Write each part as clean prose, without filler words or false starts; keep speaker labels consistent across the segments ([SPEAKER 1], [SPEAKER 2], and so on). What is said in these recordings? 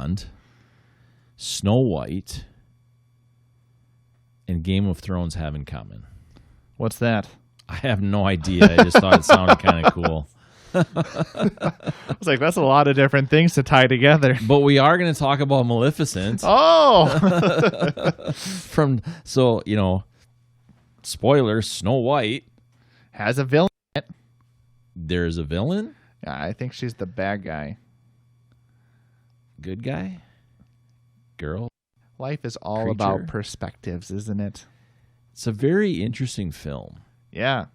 [SPEAKER 1] Bond, Snow White, and Game of Thrones have in common?
[SPEAKER 2] What's that?
[SPEAKER 1] I have no idea. I just thought it sounded kind of cool.
[SPEAKER 2] I was like, that's a lot of different things to tie together.
[SPEAKER 1] But we are going to talk about Maleficent.
[SPEAKER 2] Oh!
[SPEAKER 1] Spoilers, Snow White
[SPEAKER 2] has a villain in it.
[SPEAKER 1] There's a villain?
[SPEAKER 2] Yeah, I think she's the bad guy.
[SPEAKER 1] Good guy? Girl?
[SPEAKER 2] Life is all
[SPEAKER 1] Creature?
[SPEAKER 2] about perspectives, isn't it?
[SPEAKER 1] It's a very interesting film.
[SPEAKER 2] Yeah.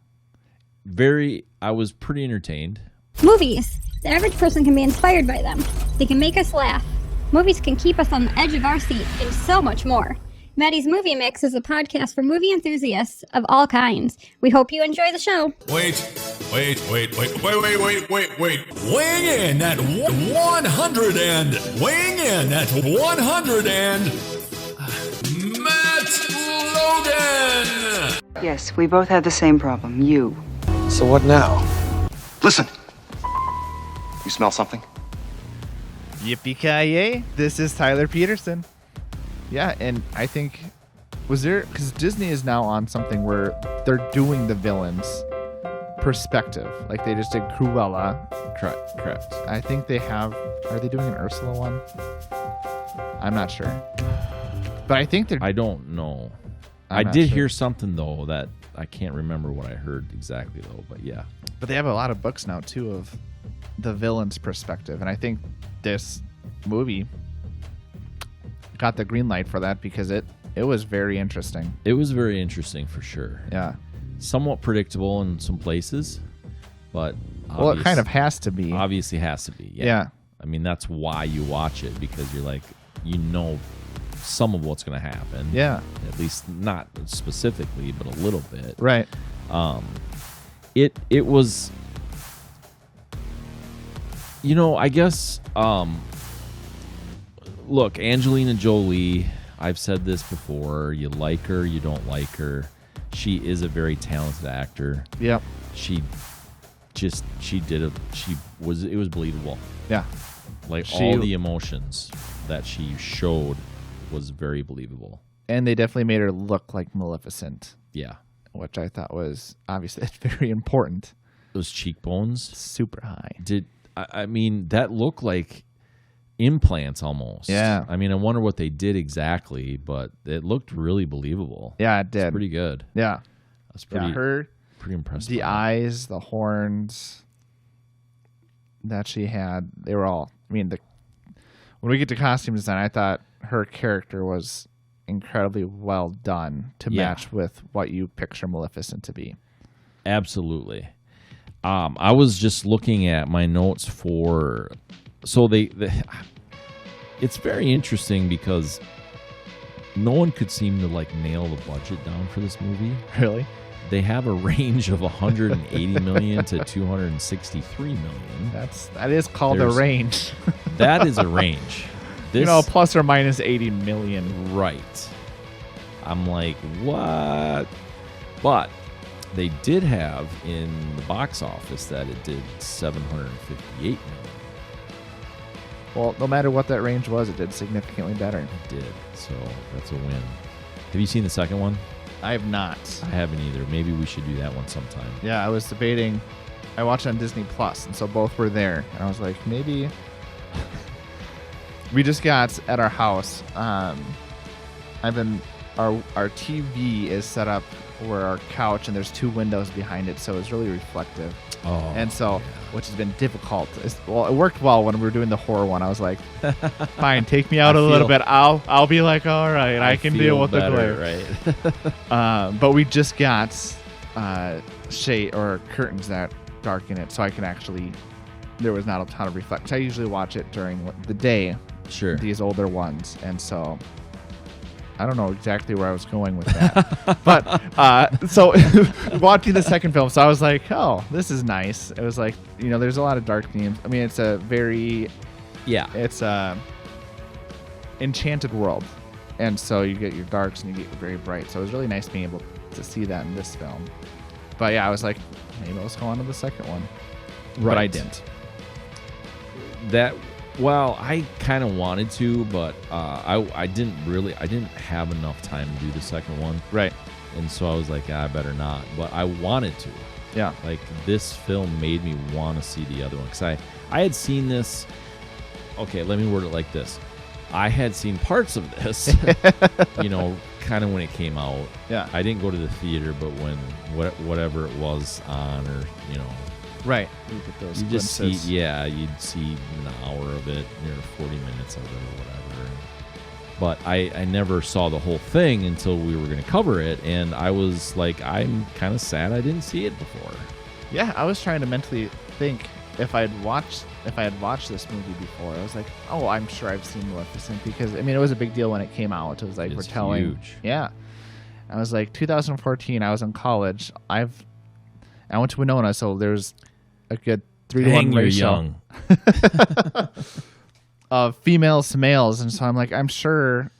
[SPEAKER 1] I was pretty entertained.
[SPEAKER 3] Movies. The average person can be inspired by them. They can make us laugh. Movies can keep us on the edge of our seat and so much more. Maddie's Movie Mix is a podcast for movie enthusiasts of all kinds. We hope you enjoy the show.
[SPEAKER 4] Wait. Weighing in at 100 and... Weighing in at 100 and... Matt Logan!
[SPEAKER 5] Yes, we both had the same problem. You.
[SPEAKER 6] So what now?
[SPEAKER 7] Listen. You smell something?
[SPEAKER 2] Yippee-ki-yay. This is Tyler Peterson. Yeah, and I think, because Disney is now on something where they're doing the villain's perspective. Like they just did Cruella.
[SPEAKER 1] Correct.
[SPEAKER 2] I think they have, are they doing an Ursula one? I'm not sure. But I think they're...
[SPEAKER 1] I don't know.
[SPEAKER 2] I'm
[SPEAKER 1] I did
[SPEAKER 2] sure.
[SPEAKER 1] hear something, though, that I can't remember what I heard exactly, though. But yeah.
[SPEAKER 2] But they have a lot of books now, too, of the villain's perspective. And I think this movie got the green light for that because it was very interesting.
[SPEAKER 1] It was very interesting for sure.
[SPEAKER 2] Yeah.
[SPEAKER 1] Somewhat predictable in some places, but
[SPEAKER 2] Well, it kind of has to be.
[SPEAKER 1] Obviously has to be.
[SPEAKER 2] Yeah.
[SPEAKER 1] I mean, that's why you watch it, because you're like, some of what's going to happen.
[SPEAKER 2] Yeah.
[SPEAKER 1] At least not specifically, but a little bit.
[SPEAKER 2] Right.
[SPEAKER 1] It was, I guess, look, Angelina Jolie, I've said this before, you like her, you don't like her. She is a very talented actor.
[SPEAKER 2] Yep.
[SPEAKER 1] It was believable.
[SPEAKER 2] Yeah.
[SPEAKER 1] All the emotions that she showed was very believable.
[SPEAKER 2] And they definitely made her look like Maleficent.
[SPEAKER 1] Yeah.
[SPEAKER 2] Which I thought was, obviously, it's very important.
[SPEAKER 1] Those cheekbones.
[SPEAKER 2] Super high.
[SPEAKER 1] That looked like implants almost.
[SPEAKER 2] Yeah.
[SPEAKER 1] I wonder what they did exactly, but it looked really believable.
[SPEAKER 2] Yeah, it did.
[SPEAKER 1] It's pretty good.
[SPEAKER 2] Yeah.
[SPEAKER 1] That's pretty, pretty impressive.
[SPEAKER 2] The eyes, the horns that she had, they were all, when we get to costume design, I thought her character was incredibly well done to match with what you picture Maleficent to be.
[SPEAKER 1] Absolutely. I was just looking at my notes for... So it's very interesting because no one could seem to nail the budget down for this movie.
[SPEAKER 2] Really?
[SPEAKER 1] They have a range of 180 million to 263 million.
[SPEAKER 2] That is called a range.
[SPEAKER 1] That is a range.
[SPEAKER 2] Plus or minus 80 million.
[SPEAKER 1] Right. I'm like, what? But they did have in the box office that it did 758 million.
[SPEAKER 2] Well, no matter what that range was, it did significantly better.
[SPEAKER 1] It did. So that's a win. Have you seen the second one?
[SPEAKER 2] I have not.
[SPEAKER 1] I haven't either. Maybe we should do that one sometime.
[SPEAKER 2] Yeah, I was debating. I watched it on Disney Plus, and so both were there. And I was like, maybe. We just got at our house. Our TV is set up where our couch, and there's two windows behind it, so it's really reflective.
[SPEAKER 1] Oh.
[SPEAKER 2] And so, which has been difficult. It worked well when we were doing the horror one. I was like, fine, take me out a little bit. I'll be like, all right, I can deal with
[SPEAKER 1] better,
[SPEAKER 2] the glare. Right. But we just got shade or curtains that darken it, so I can actually. There was not a ton of reflection. I usually watch it during the day.
[SPEAKER 1] Sure.
[SPEAKER 2] These older ones, and so. I don't know exactly where I was going with that. But so watching the second film, so I was like, oh, this is nice. It was like, there's a lot of dark themes. It's a very, it's a enchanted world. And so you get your darks and you get your very bright. So it was really nice being able to see that in this film. But yeah, I was like, maybe let's go on to the second one.
[SPEAKER 1] Right.
[SPEAKER 2] But I didn't.
[SPEAKER 1] That Well, I kind of wanted to, but I didn't have enough time to do the second one.
[SPEAKER 2] Right.
[SPEAKER 1] And so I was like, I better not. But I wanted to.
[SPEAKER 2] Yeah.
[SPEAKER 1] Like, this film made me want to see the other one. Because I had seen this. Okay, let me word it like this. I had seen parts of this, kind of when it came out.
[SPEAKER 2] Yeah.
[SPEAKER 1] I didn't go to the theater, but when whatever it was on, or
[SPEAKER 2] Right. You get those
[SPEAKER 1] you just see,
[SPEAKER 2] glimpses.
[SPEAKER 1] you'd see an hour of it, 40 minutes of it, or whatever. But I never saw the whole thing until we were going to cover it, and I was like, I'm kind of sad I didn't see it before.
[SPEAKER 2] Yeah, I was trying to mentally think if I had watched this movie before. I was like, oh, I'm sure I've seen Maleficent, because it was a big deal when it came out. It was like
[SPEAKER 1] It's
[SPEAKER 2] retelling.
[SPEAKER 1] huge.
[SPEAKER 2] Yeah. I was like 2014. I was in college. I went to Winona, so there's a good 3-to-1
[SPEAKER 1] You're
[SPEAKER 2] ratio
[SPEAKER 1] young.
[SPEAKER 2] of females to males, and so I'm like, I'm sure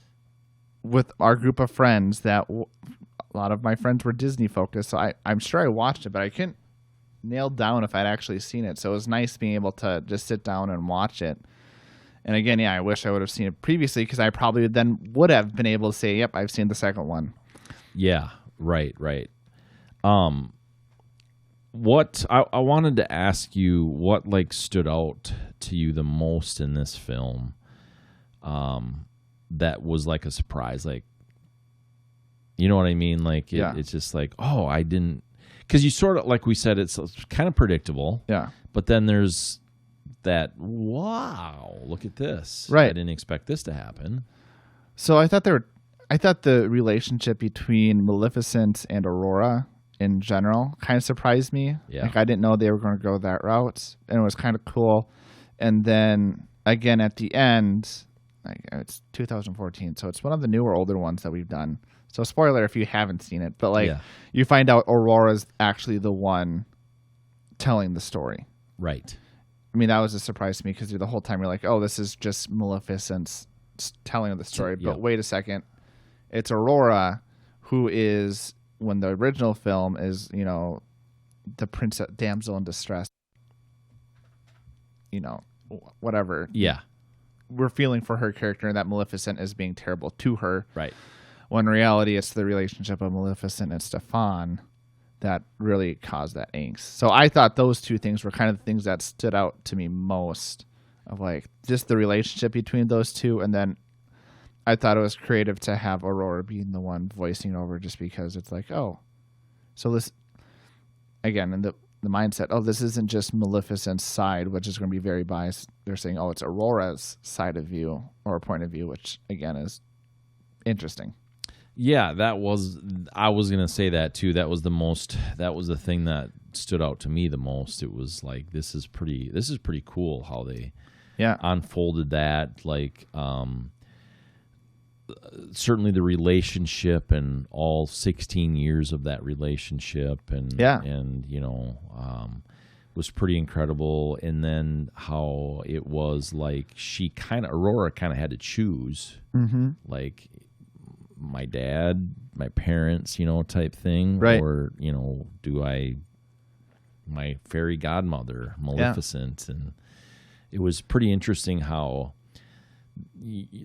[SPEAKER 2] with our group of friends that a lot of my friends were Disney focused, so I'm sure I watched it, but I couldn't nail down if I'd actually seen it. So it was nice being able to just sit down and watch it. And again, yeah, I wish I would have seen it previously, because I probably then would have been able to say, yep, I've seen the second one.
[SPEAKER 1] Yeah, right. What I wanted to ask you, what stood out to you the most in this film, that was like a surprise, you know what I mean? It's just like, oh, I didn't, because you sort of, like we said, it's kind of predictable.
[SPEAKER 2] Yeah.
[SPEAKER 1] But then there's that, wow, look at this.
[SPEAKER 2] Right.
[SPEAKER 1] I didn't expect this to happen.
[SPEAKER 2] So I thought the relationship between Maleficent and Aurora in general kind of surprised me.
[SPEAKER 1] Yeah.
[SPEAKER 2] I didn't know they were going to go that route, and it was kind of cool. And then again at the end, it's 2014, so it's one of the newer, older ones that we've done. So spoiler if you haven't seen it, but you find out Aurora's actually the one telling the story.
[SPEAKER 1] Right.
[SPEAKER 2] I mean, that was a surprise to me, because the whole time you're like, oh, this is just Maleficent's telling of the story.
[SPEAKER 1] Yeah.
[SPEAKER 2] But wait a second, it's Aurora who is, when the original film is, the princess, damsel in distress, whatever.
[SPEAKER 1] Yeah.
[SPEAKER 2] We're feeling for her character, and that Maleficent is being terrible to her.
[SPEAKER 1] Right.
[SPEAKER 2] When in reality, it's the relationship of Maleficent and Stefan that really caused that angst. So I thought those two things were kind of the things that stood out to me most, of just the relationship between those two. And then I thought it was creative to have Aurora being the one voicing over, just because it's like, oh, so this, again, in the mindset, oh, this isn't just Maleficent's side, which is going to be very biased. They're saying, oh, it's Aurora's side of view, or point of view, which again is interesting.
[SPEAKER 1] Yeah, I was going to say that too. That was the thing that stood out to me the most. It was like, this is pretty cool how they unfolded that. Certainly the relationship and all 16 years of that relationship was pretty incredible. And then how it was like, Aurora kind of had to choose, my dad, my parents, type thing,
[SPEAKER 2] right?
[SPEAKER 1] Or my fairy godmother, Maleficent, and it was pretty interesting how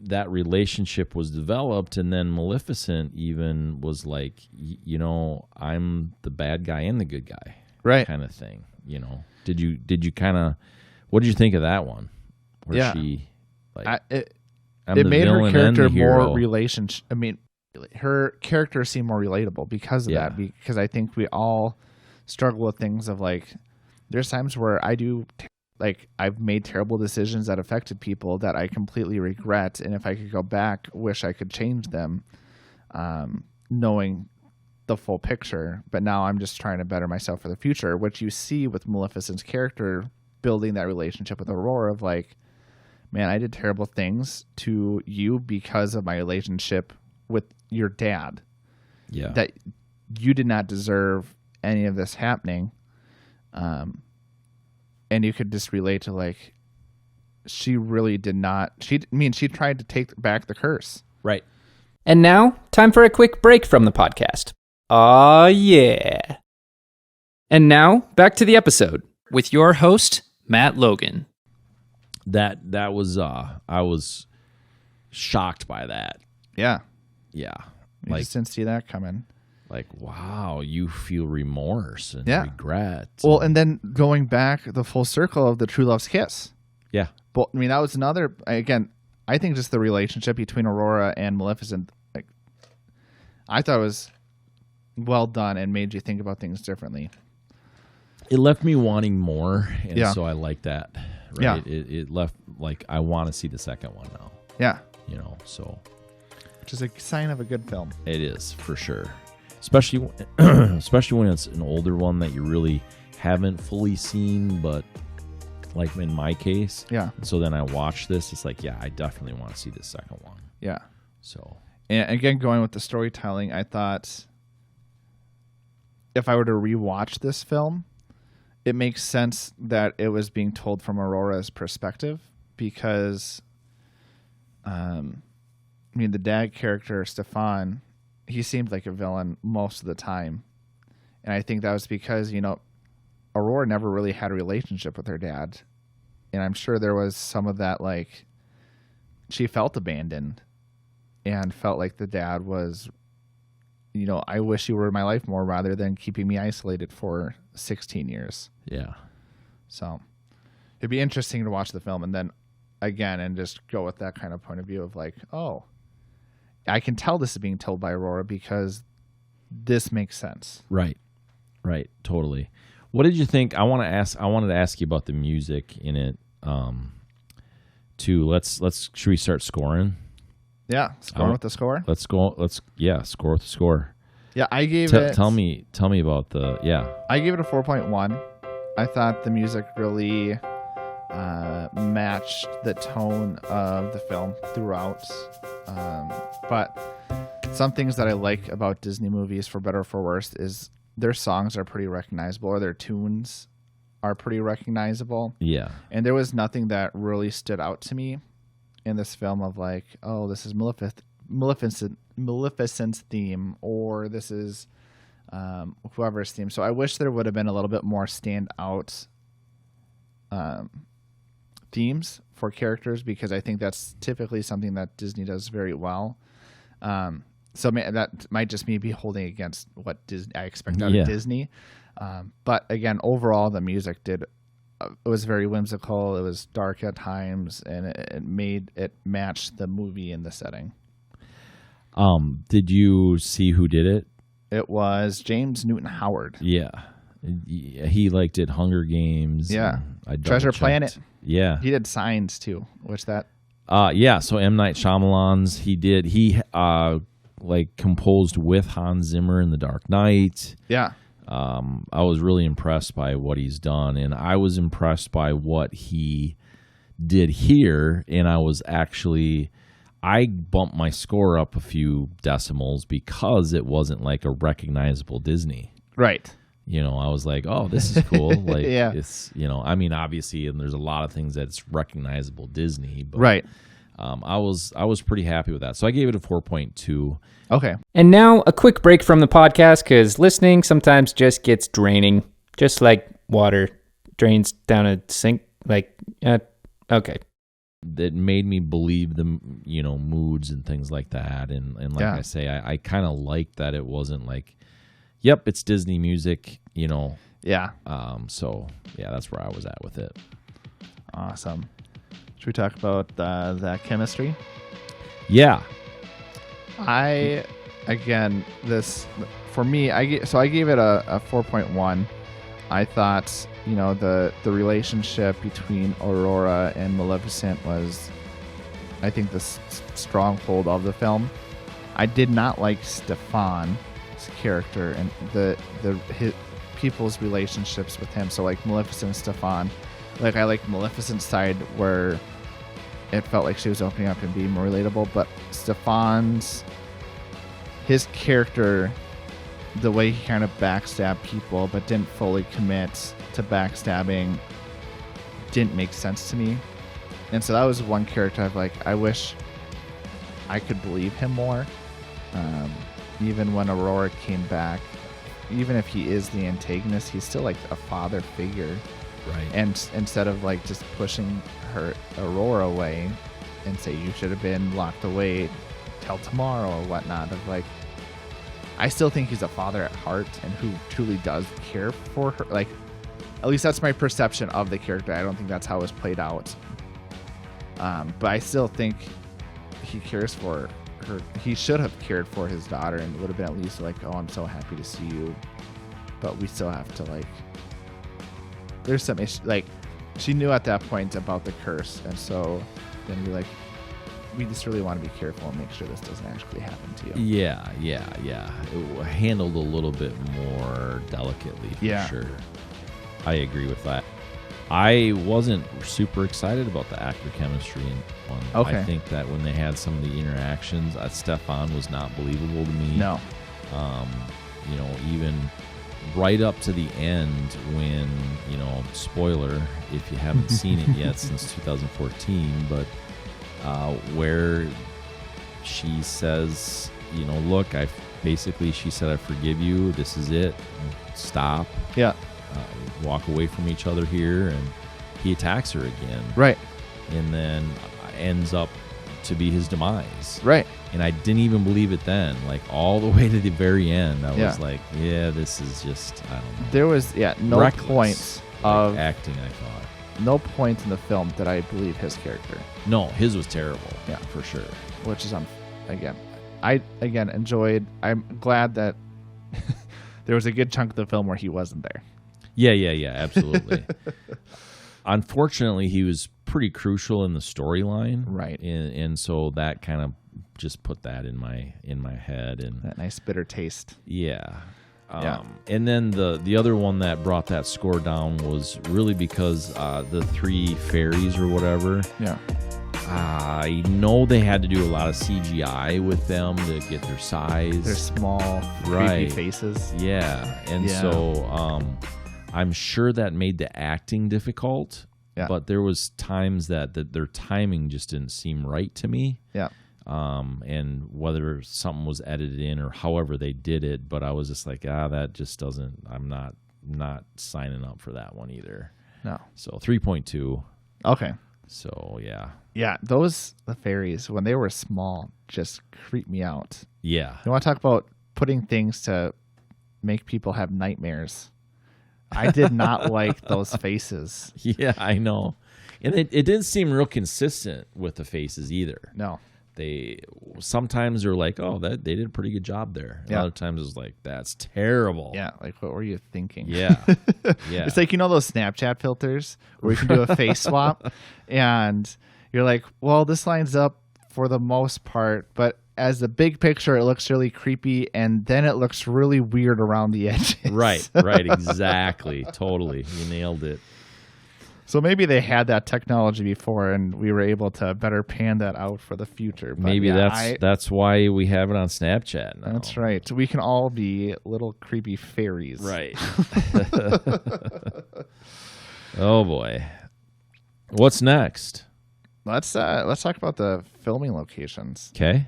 [SPEAKER 1] that relationship was developed. And then Maleficent even was like, I'm the bad guy and the good guy,
[SPEAKER 2] right?
[SPEAKER 1] Kind of thing. Did you kind of, what did you think of that one? Where she
[SPEAKER 2] it made her character more relationship. I mean, her character seemed more relatable because of that. Because I think we all struggle with things of there's times where I've made terrible decisions that affected people that I completely regret, and if I could go back, wish I could change them, knowing the full picture. But now I'm just trying to better myself for the future, which you see with Maleficent's character building that relationship with Aurora of man, I did terrible things to you because of my relationship with your dad. Yeah. That you did not deserve any of this happening. And you could just relate to she really did not. She tried to take back the curse.
[SPEAKER 1] Right.
[SPEAKER 6] And now, time for a quick break from the podcast. Aw, yeah. And now, back to the episode with your host, Matt Logan.
[SPEAKER 1] that was I was shocked by that.
[SPEAKER 2] Yeah.
[SPEAKER 1] Yeah.
[SPEAKER 2] You just didn't see that coming.
[SPEAKER 1] Like, wow, you feel remorse and regret.
[SPEAKER 2] Well, and then going back the full circle of the True Love's Kiss.
[SPEAKER 1] Yeah.
[SPEAKER 2] But I mean, that was another, again, I think just the relationship between Aurora and Maleficent, like, I thought it was well done and made you think about things differently.
[SPEAKER 1] It left me wanting more, and so I like that. Right?
[SPEAKER 2] Yeah.
[SPEAKER 1] It left, like, I want to see the second one now.
[SPEAKER 2] Yeah.
[SPEAKER 1] You know, so.
[SPEAKER 2] Which is a sign of a good film.
[SPEAKER 1] It is, for sure. Especially when it's an older one that you really haven't fully seen, but like in my case.
[SPEAKER 2] Yeah.
[SPEAKER 1] So then I watch this, it's like, yeah, I definitely want to see the second one.
[SPEAKER 2] Yeah.
[SPEAKER 1] So.
[SPEAKER 2] And again, going with the storytelling, I thought if I were to rewatch this film, it makes sense that it was being told from Aurora's perspective because, I mean, the dad character, Stefan, he seemed like a villain most of the time. And I think that was because, you know, Aurora never really had a relationship with her dad. And I'm sure there was some of that, like, she felt abandoned and felt like the dad was, you know, I wish you were in my life more rather than keeping me isolated for 16 years.
[SPEAKER 1] Yeah.
[SPEAKER 2] So it'd be interesting to watch the film and then again and just go with that kind of point of view of like, oh, I can tell this is being told by Aurora because this makes sense.
[SPEAKER 1] Right. Right. Totally. What did you think? I wanted to ask you about the music in it. Too. Should we start scoring?
[SPEAKER 2] Yeah. Scoring with the score.
[SPEAKER 1] Let's go. Score with the score.
[SPEAKER 2] Yeah. I gave it.
[SPEAKER 1] Tell me about the,
[SPEAKER 2] I gave it a 4.1. I thought the music really matched the tone of the film throughout. But some things that I like about Disney movies, for better or for worse, is their songs are pretty recognizable, or their tunes are pretty recognizable.
[SPEAKER 1] Yeah.
[SPEAKER 2] And there was nothing that really stood out to me in this film of like, oh, this is Maleficent's theme, or this is whoever's theme. So I wish there would have been a little bit more standout themes for characters, because I think that's typically something that Disney does very well. So that might just me be holding against what I expect out of Disney. But again, overall, the music it was very whimsical. It was dark at times, and it matched the movie in the setting.
[SPEAKER 1] Did you see who did it?
[SPEAKER 2] It was James Newton Howard.
[SPEAKER 1] Yeah. He did Hunger Games.
[SPEAKER 2] Yeah.
[SPEAKER 1] I
[SPEAKER 2] Treasure Planet.
[SPEAKER 1] Yeah.
[SPEAKER 2] He did Signs too, which that.
[SPEAKER 1] So M. Night Shyamalan's, he composed with Hans Zimmer in The Dark Knight.
[SPEAKER 2] Yeah.
[SPEAKER 1] I was really impressed by what he's done, and I was impressed by what he did here, and I bumped my score up a few decimals because it wasn't like a recognizable Disney.
[SPEAKER 2] Right.
[SPEAKER 1] You know, I was like, oh, this is cool. Like,
[SPEAKER 2] yeah.
[SPEAKER 1] It's, you know, I mean, obviously, and there's a lot of things that's recognizable Disney, but
[SPEAKER 2] right.
[SPEAKER 1] I was pretty happy with that. So I gave it a 4.2.
[SPEAKER 2] Okay.
[SPEAKER 6] And now a quick break from the podcast, because listening sometimes just gets draining, just like water drains down a sink. Okay.
[SPEAKER 1] That made me believe the, you know, moods and things like that. And like I say, I kind of liked that it wasn't like, yep, it's Disney music, you know.
[SPEAKER 2] Yeah.
[SPEAKER 1] So, yeah, that's where I was at with it.
[SPEAKER 2] Awesome. Should we talk about that chemistry?
[SPEAKER 1] Yeah.
[SPEAKER 2] I gave it a 4.1. I thought, you know, the relationship between Aurora and Maleficent was, I think, the stronghold of the film. I did not like Stefan's character and his people's relationships with him. So like Maleficent and Stefan, like I like Maleficent's side where it felt like she was opening up and being more relatable, but his character, the way he kind of backstabbed people but didn't fully commit to backstabbing, didn't make sense to me. And so that was one character I wish I could believe him more. Even when Aurora came back, even if he is the antagonist, he's still like a father figure.
[SPEAKER 1] Right.
[SPEAKER 2] And instead of like just pushing her Aurora away and say you should have been locked away till tomorrow or whatnot, of like, I still think he's a father at heart and who truly does care for her. Like, at least that's my perception of the character. I don't think that's how it's played out. But I still think he cares for her. He should have cared for his daughter and would have been at least like, oh, I'm so happy to see you. But we still have to like, there's some issue. Like, she knew at that point about the curse. And so then we're like, we just really want to be careful and make sure this doesn't actually happen to you.
[SPEAKER 1] Yeah. It handled a little bit more delicately, for sure. I agree with that. I wasn't super excited about the actor chemistry in one.
[SPEAKER 2] Okay.
[SPEAKER 1] I think that when they had some of the interactions, Stefan was not believable to me.
[SPEAKER 2] No.
[SPEAKER 1] You know, even right up to the end when, you know, spoiler if you haven't seen it yet since 2014, but where she says, you know, look, she said, I forgive you. This is it. Stop.
[SPEAKER 2] Yeah.
[SPEAKER 1] Walk away from each other here. And he attacks her again.
[SPEAKER 2] Right.
[SPEAKER 1] And then ends up to be his demise.
[SPEAKER 2] Right.
[SPEAKER 1] And I didn't even believe it then. Like, all the way to the very end, I was like, yeah, this is just, I don't know.
[SPEAKER 2] There was, no
[SPEAKER 1] Reckless,
[SPEAKER 2] points
[SPEAKER 1] like,
[SPEAKER 2] of
[SPEAKER 1] acting, I thought.
[SPEAKER 2] No point in the film did I believe his character.
[SPEAKER 1] No, his was terrible.
[SPEAKER 2] Yeah.
[SPEAKER 1] For sure.
[SPEAKER 2] Which is, I enjoyed. I'm glad that there was a good chunk of the film where he wasn't there.
[SPEAKER 1] Yeah, absolutely. Unfortunately, he was pretty crucial in the storyline.
[SPEAKER 2] Right.
[SPEAKER 1] And so that kind of just put that in my head. And
[SPEAKER 2] That nice bitter taste.
[SPEAKER 1] yeah.
[SPEAKER 2] Yeah.
[SPEAKER 1] And then the other one that brought that score down was really because the three fairies or whatever.
[SPEAKER 2] Yeah.
[SPEAKER 1] I know they had to do a lot of CGI with them to get their size.
[SPEAKER 2] Their small, creepy faces.
[SPEAKER 1] Yeah. And so I'm sure that made the acting difficult.
[SPEAKER 2] Yeah.
[SPEAKER 1] But there was times that their timing just didn't seem right to me.
[SPEAKER 2] Yeah.
[SPEAKER 1] And whether something was edited in or however they did it, but I was just like, that just doesn't. I'm not signing up for that one either.
[SPEAKER 2] No.
[SPEAKER 1] So 3.2.
[SPEAKER 2] Okay.
[SPEAKER 1] So yeah.
[SPEAKER 2] Yeah, the fairies when they were small just creeped me out.
[SPEAKER 1] Yeah.
[SPEAKER 2] You want to talk about putting things to make people have nightmares? I did not like those faces.
[SPEAKER 1] Yeah, I know. And it didn't seem real consistent with the faces either.
[SPEAKER 2] No.
[SPEAKER 1] They sometimes they're like, oh, they did a pretty good job there.
[SPEAKER 2] Yeah.
[SPEAKER 1] Other times it's like, that's terrible.
[SPEAKER 2] Yeah, like what were you thinking?
[SPEAKER 1] Yeah. Yeah.
[SPEAKER 2] It's like, those Snapchat filters where you can do a face swap and you're like, well, this lines up for the most part, but as the big picture, it looks really creepy and then it looks really weird around the edges.
[SPEAKER 1] Right, exactly. Totally. You nailed it.
[SPEAKER 2] So maybe they had that technology before, and we were able to better pan that out for the future. But
[SPEAKER 1] maybe that's why we have it on Snapchat now.
[SPEAKER 2] That's right. We can all be little creepy fairies.
[SPEAKER 1] Right. Oh boy. What's next?
[SPEAKER 2] Let's talk about the filming locations.
[SPEAKER 1] Okay.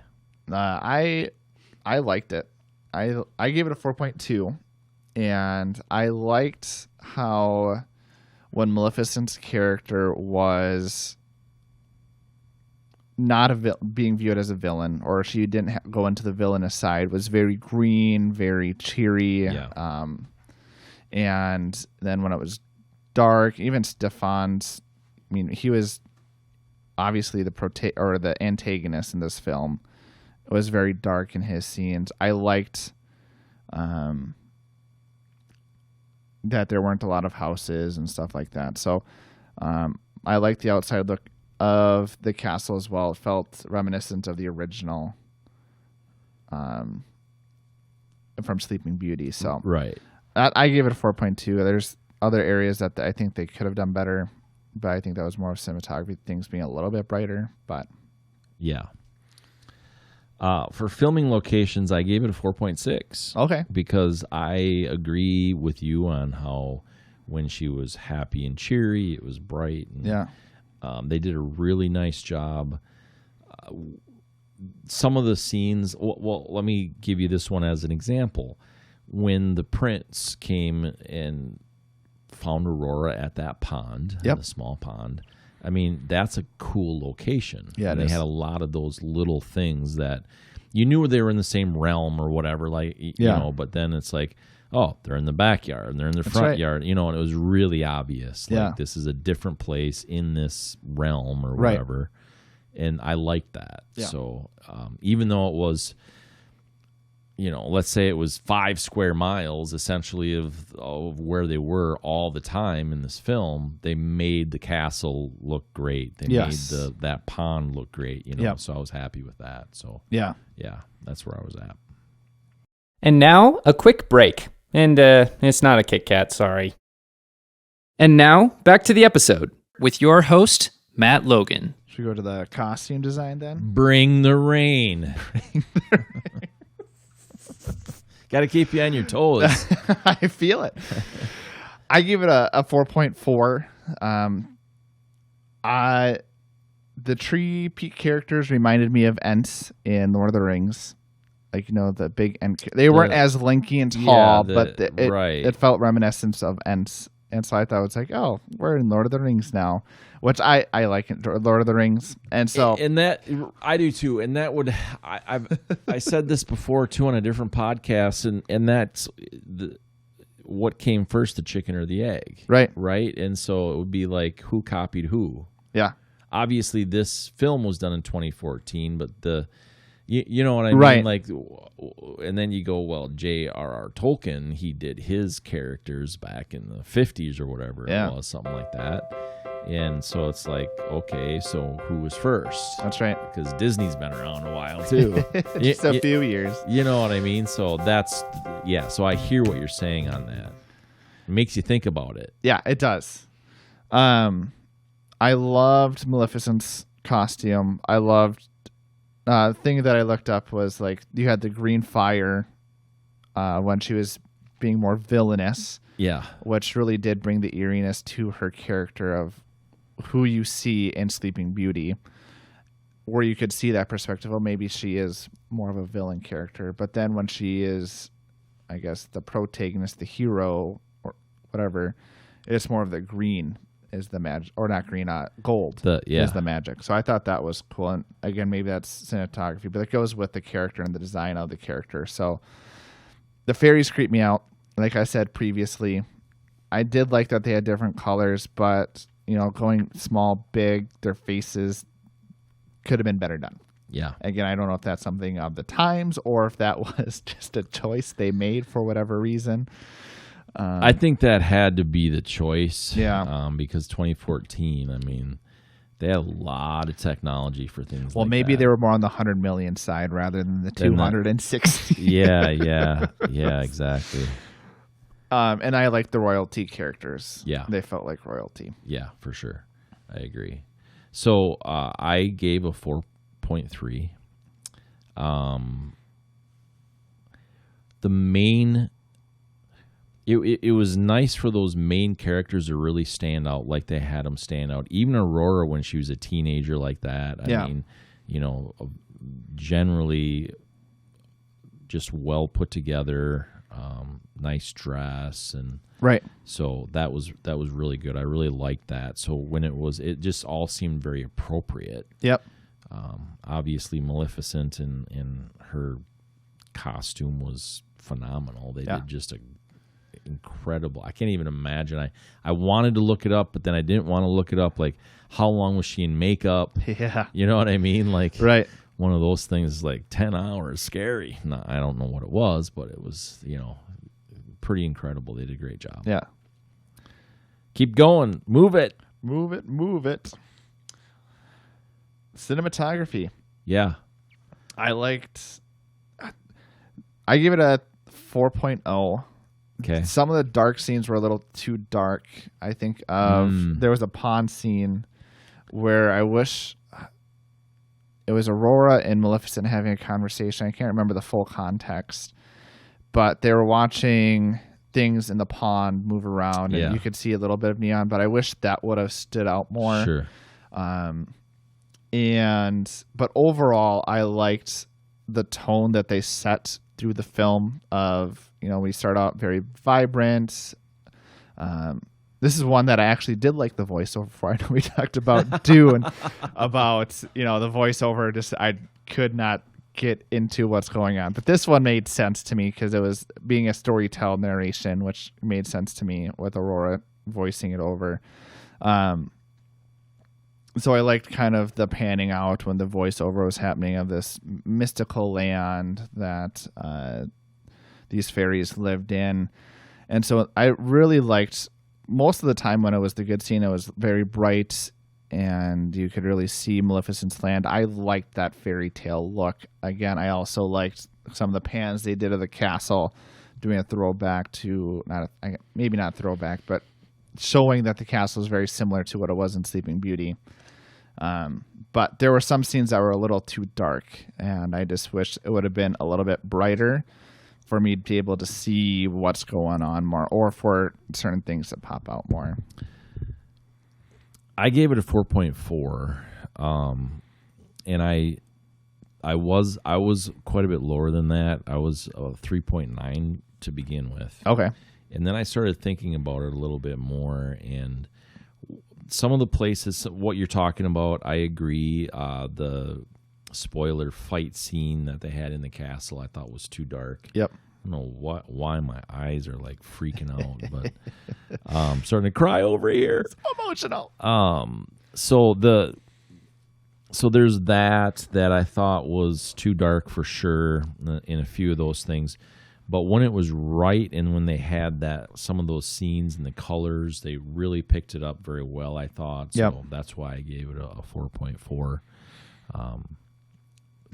[SPEAKER 2] I liked it. I gave it a 4.2, and I liked how when Maleficent's character was not being viewed as a villain, or she didn't go into the villainous side, was very green, very cheery.
[SPEAKER 1] Yeah.
[SPEAKER 2] And then when it was dark, even Stefan's, he was obviously the antagonist in this film. It was very dark in his scenes. I liked that there weren't a lot of houses and stuff like that. So I liked the outside look of the castle as well. It felt reminiscent of the original from Sleeping Beauty. So
[SPEAKER 1] right.
[SPEAKER 2] I gave it a 4.2. There's other areas that I think they could have done better, but I think that was more cinematography, things being a little bit brighter. But
[SPEAKER 1] yeah. For filming locations, I gave it a 4.6.
[SPEAKER 2] Okay.
[SPEAKER 1] Because I agree with you on how when she was happy and cheery, it was bright. And,
[SPEAKER 2] yeah.
[SPEAKER 1] They did a really nice job. Some of the scenes, well, let me give you this one as an example. When the prince came and found Aurora at that pond,
[SPEAKER 2] Yep.
[SPEAKER 1] the small pond. I mean, that's a cool location.
[SPEAKER 2] Yeah,
[SPEAKER 1] and
[SPEAKER 2] it
[SPEAKER 1] they
[SPEAKER 2] is.
[SPEAKER 1] had a lot of those little things that you knew they were in the same realm or whatever, like you
[SPEAKER 2] Yeah.
[SPEAKER 1] know. But then it's like, oh, they're in the backyard and they're in their front
[SPEAKER 2] right.
[SPEAKER 1] yard, you know. And it was really obvious, like
[SPEAKER 2] Yeah.
[SPEAKER 1] this is a different place in this realm or
[SPEAKER 2] Right.
[SPEAKER 1] whatever. And I liked that.
[SPEAKER 2] Yeah.
[SPEAKER 1] So even though it was, you know, let's say it was 5 square miles essentially of where they were all the time in this film, they made the castle look great. They
[SPEAKER 2] Yes.
[SPEAKER 1] made that pond look great, you know.
[SPEAKER 2] Yep.
[SPEAKER 1] So I was happy with that. So
[SPEAKER 2] Yeah.
[SPEAKER 1] yeah, that's where I was at.
[SPEAKER 6] And now, a quick break. And it's not a Kit Kat, sorry. And now, back to the episode with your host, Matt Logan.
[SPEAKER 2] Should we go to the costume design then?
[SPEAKER 1] Bring the rain. Got to keep you on your toes.
[SPEAKER 2] I feel it. I give it a 4.4. The tree peak characters reminded me of Ents in Lord of the Rings. Like, you know, the big Ent. They weren't as lanky and tall, but it felt reminiscent of Ents. And so I thought it was like, oh, we're in Lord of the Rings now, which I like in Lord of the Rings. And so,
[SPEAKER 1] and that I do too. And that would I said this before too on a different podcast, and that's what came first, the chicken or the egg,
[SPEAKER 2] right?
[SPEAKER 1] And so it would be like, who copied who?
[SPEAKER 2] Yeah.
[SPEAKER 1] Obviously, this film was done in 2014, but you know what I mean?
[SPEAKER 2] Right.
[SPEAKER 1] Like, and then you go, well, J.R.R. Tolkien, he did his characters back in the 50s or whatever it was, something like that. And so it's like, okay, so who was first?
[SPEAKER 2] That's right.
[SPEAKER 1] Because Disney's been around a while, too.
[SPEAKER 2] Just a few years.
[SPEAKER 1] You know what I mean? So that's, so I hear what you're saying on that. It makes you think about it.
[SPEAKER 2] Yeah, it does. I loved Maleficent's costume. I loved thing that I looked up was like you had the green fire when she was being more villainous.
[SPEAKER 1] Yeah.
[SPEAKER 2] Which really did bring the eeriness to her character of who you see in Sleeping Beauty, where you could see that perspective. Well, maybe she is more of a villain character. But then when she is, I guess, the protagonist, the hero, or whatever, it's more of the green is the magic, or not green, gold is the magic. So I thought that was cool. And again, maybe that's cinematography, but it goes with the character and the design of the character. So the fairies creep me out. Like I said previously, I did like that they had different colors, but you know, going small, big, their faces could have been better done.
[SPEAKER 1] Yeah.
[SPEAKER 2] Again, I don't know if that's something of the times or if that was just a choice they made for whatever reason.
[SPEAKER 1] I think that had to be the choice.
[SPEAKER 2] Yeah.
[SPEAKER 1] Because 2014, I mean, they had a lot of technology for things
[SPEAKER 2] well,
[SPEAKER 1] like
[SPEAKER 2] maybe
[SPEAKER 1] that.
[SPEAKER 2] they were more on the 100 million side rather than the 260.
[SPEAKER 1] Yeah, exactly.
[SPEAKER 2] And I like the royalty characters.
[SPEAKER 1] Yeah.
[SPEAKER 2] They felt like royalty.
[SPEAKER 1] Yeah, for sure. I agree. So I gave a 4.3. The main... It was nice for those main characters to really stand out like they had them stand out. Even Aurora, when she was a teenager like that, I mean, you know, generally just well put together, nice dress, and
[SPEAKER 2] right.
[SPEAKER 1] So that was really good. I really liked that. So when it just all seemed very appropriate.
[SPEAKER 2] Yep.
[SPEAKER 1] Obviously, Maleficent and her costume was phenomenal. They did just a incredible. I can't even imagine. I wanted to look it up, but then I didn't want to look it up. Like, how long was she in makeup?
[SPEAKER 2] Yeah.
[SPEAKER 1] You know what I mean? Like,
[SPEAKER 2] right.
[SPEAKER 1] One of those things is like 10 hours, scary. No, I don't know what it was, but it was, you know, pretty incredible. They did a great job.
[SPEAKER 2] Yeah.
[SPEAKER 1] Keep going. Move it.
[SPEAKER 2] Move it. Move it. Cinematography.
[SPEAKER 1] Yeah.
[SPEAKER 2] I give it a 4.0.
[SPEAKER 1] Okay.
[SPEAKER 2] Some of the dark scenes were a little too dark. I think there was a pond scene where I wish it was Aurora and Maleficent having a conversation. I can't remember the full context, but they were watching things in the pond move around, and you could see a little bit of neon, but I wish that would have stood out more.
[SPEAKER 1] Sure.
[SPEAKER 2] But overall, I liked the tone that they set through the film of, you know, we start out very vibrant, this is one that I actually did like the voiceover for. I know we talked about Dune, about the voiceover. Just I could not get into what's going on, but this one made sense to me because it was being a storytell narration, which made sense to me with Aurora voicing it over. So I liked kind of the panning out when the voiceover was happening of this mystical land that these fairies lived in. And so I really liked, most of the time when it was the good scene, it was very bright and you could really see Maleficent's land. I liked that fairy tale look. Again, I also liked some of the pans they did of the castle, doing a throwback to, maybe not throwback, but showing that the castle is very similar to what it was in Sleeping Beauty. But there were some scenes that were a little too dark, and I just wish it would have been a little bit brighter for me to be able to see what's going on more, or for certain things to pop out more.
[SPEAKER 1] I gave it a 4.4, and I was quite a bit lower than that. I was 3.9 to begin with.
[SPEAKER 2] Okay.
[SPEAKER 1] And then I started thinking about it a little bit more, and some of the places, what you're talking about, I agree. The spoiler fight scene that they had in the castle, I thought was too dark.
[SPEAKER 2] Yep.
[SPEAKER 1] I don't know why my eyes are like freaking out, but I'm starting to cry over here.
[SPEAKER 2] It's emotional.
[SPEAKER 1] So there's that I thought was too dark for sure in a few of those things. But when it was right and when they had some of those scenes and the colors, they really picked it up very well, I thought. So
[SPEAKER 2] yep.
[SPEAKER 1] That's why I gave it a 4.4.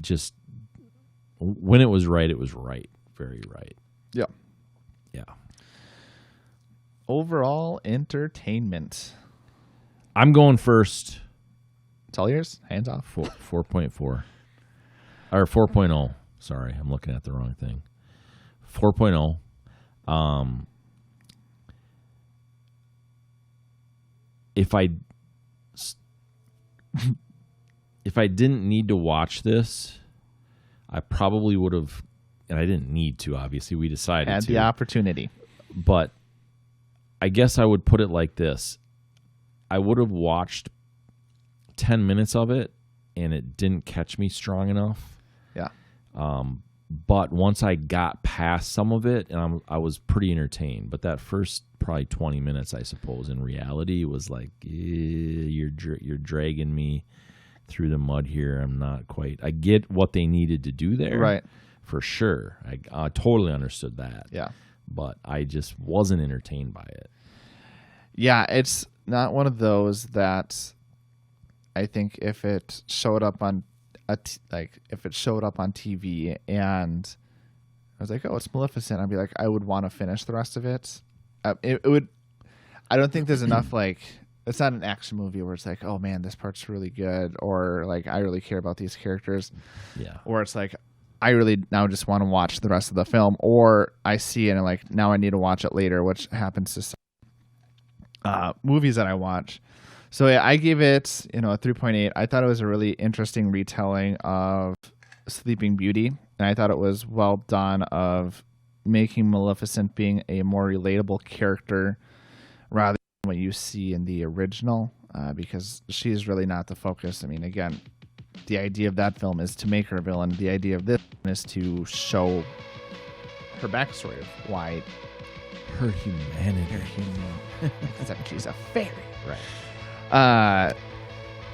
[SPEAKER 1] Just when it was right, very right.
[SPEAKER 2] Yeah.
[SPEAKER 1] Yeah.
[SPEAKER 2] Overall entertainment.
[SPEAKER 1] I'm going first.
[SPEAKER 2] It's all yours. Hands off.
[SPEAKER 1] 4.4. Or 4.0. Sorry, I'm looking at the wrong thing. 4.0. If I didn't need to watch this, I probably would have, and I didn't need to, obviously, we decided
[SPEAKER 2] Had
[SPEAKER 1] to.
[SPEAKER 2] the opportunity.
[SPEAKER 1] But I guess I would put it like this. I would have watched 10 minutes of it, and it didn't catch me strong enough.
[SPEAKER 2] Yeah.
[SPEAKER 1] But once I got past some of it, and I was pretty entertained. But that first probably 20 minutes, I suppose, in reality, was like, you're dragging me through the mud here. I'm not quite. I get what they needed to do there,
[SPEAKER 2] right?
[SPEAKER 1] For sure. I totally understood that.
[SPEAKER 2] Yeah.
[SPEAKER 1] But I just wasn't entertained by it.
[SPEAKER 2] Yeah, it's not one of those that I think if it showed up on TV and I was like, oh, it's Maleficent, I'd be like, I would want to finish the rest of it. It would. I don't think there's enough it's not an action movie where it's like, oh man, this part's really good, or like I really care about these characters.
[SPEAKER 1] Yeah.
[SPEAKER 2] Or it's like I really now just want to watch the rest of the film, or I see it and I'm like, now I need to watch it later, which happens to some movies that I watch. So yeah, I gave it, a 3.8. I thought it was a really interesting retelling of Sleeping Beauty, and I thought it was well done of making Maleficent being a more relatable character rather than what you see in the original, because she's really not the focus. I mean, again, the idea of that film is to make her a villain. The idea of this is to show her backstory of why
[SPEAKER 1] Her humanity.
[SPEAKER 2] except she's a fairy.
[SPEAKER 1] Right.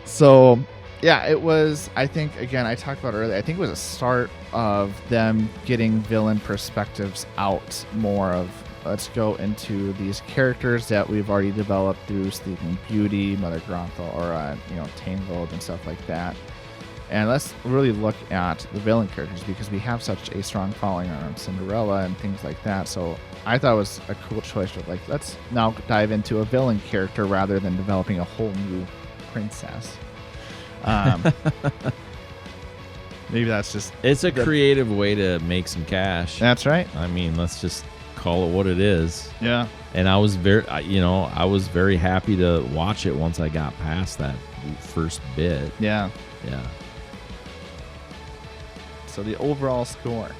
[SPEAKER 2] So yeah, it was, I think, again, I talked about earlier, I think it was a start of them getting villain perspectives out more of, let's go into these characters that we've already developed through Sleeping Beauty, Mother Gothel, or, Tangled and stuff like that. And let's really look at the villain characters because we have such a strong following on Cinderella and things like that. So I thought it was a cool choice of let's now dive into a villain character rather than developing a whole new princess. Maybe that's just...
[SPEAKER 1] It's a creative way to make some cash.
[SPEAKER 2] That's right.
[SPEAKER 1] I mean, let's just call it what it is.
[SPEAKER 2] Yeah.
[SPEAKER 1] And I was very happy to watch it once I got past that first bit.
[SPEAKER 2] Yeah.
[SPEAKER 1] Yeah.
[SPEAKER 2] So the overall score,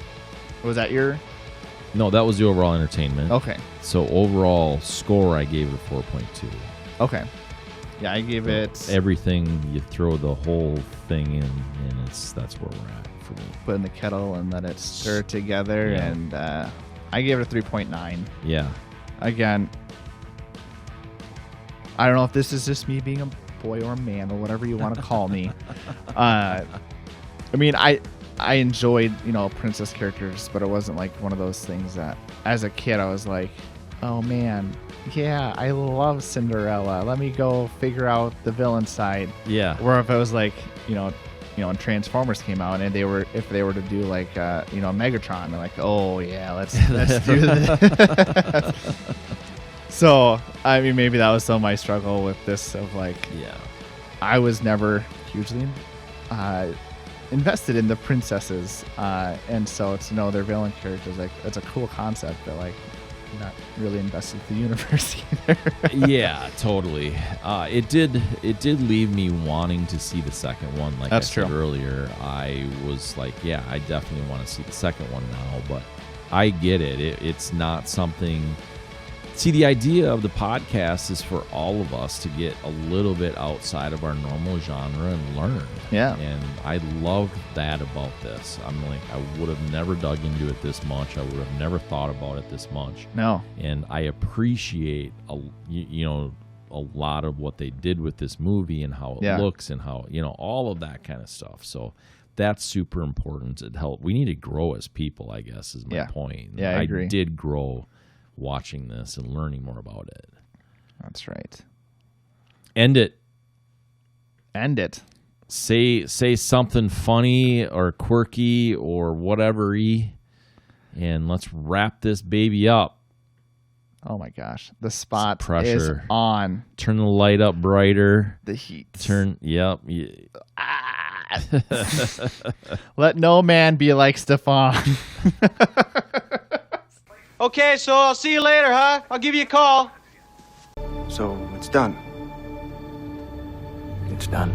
[SPEAKER 2] was that your
[SPEAKER 1] No, that was the overall entertainment.
[SPEAKER 2] Okay.
[SPEAKER 1] So overall score, I gave it a 4.2.
[SPEAKER 2] Okay. Yeah, I gave it.
[SPEAKER 1] Everything, you throw the whole thing in, and that's where we're at for me.
[SPEAKER 2] Put in the kettle and let it stir together,
[SPEAKER 1] Yeah.
[SPEAKER 2] and I gave it a 3.9.
[SPEAKER 1] Yeah.
[SPEAKER 2] Again, I don't know if this is just me being a boy or a man or whatever you want to call me. I mean, I enjoyed, princess characters, but it wasn't like one of those things that as a kid I was like, oh man, yeah, I love Cinderella. Let me go figure out the villain side.
[SPEAKER 1] Yeah.
[SPEAKER 2] Or if it was like, when Transformers came out and if they were to do like, Megatron, they're like, oh yeah, let's do this. So, I mean, maybe that was some of my struggle with this of like,
[SPEAKER 1] Yeah.
[SPEAKER 2] I was never hugely invested in the princesses, and so to know their villain characters, like, it's a cool concept, but like, not really invested in the universe either.
[SPEAKER 1] Yeah, totally. It did leave me wanting to see the second one. Like
[SPEAKER 2] That's
[SPEAKER 1] I said
[SPEAKER 2] true.
[SPEAKER 1] earlier, I was like, yeah, I definitely want to see the second one now. But I get it. It's not something. See, the idea of the podcast is for all of us to get a little bit outside of our normal genre and learn.
[SPEAKER 2] Yeah.
[SPEAKER 1] And I loved that about this. I'm like, I would have never dug into it this much. I would have never thought about it this much.
[SPEAKER 2] No.
[SPEAKER 1] And I appreciate a lot of what they did with this movie and how it looks and how, all of that kind of stuff. So that's super important. We need to grow as people, I guess, is my point.
[SPEAKER 2] Yeah, I agree.
[SPEAKER 1] did grow watching this and learning more about it.
[SPEAKER 2] That's right.
[SPEAKER 1] End it. Say something funny or quirky or whatever-y, and let's wrap this baby up.
[SPEAKER 2] Oh my gosh. The spot
[SPEAKER 1] Pressure.
[SPEAKER 2] is on.
[SPEAKER 1] Turn the light up brighter.
[SPEAKER 2] The heat.
[SPEAKER 1] Yep.
[SPEAKER 2] Let no man be like Stefan.
[SPEAKER 8] Okay, so I'll see you later, huh? I'll give you a call.
[SPEAKER 7] So it's done.
[SPEAKER 9] It's done.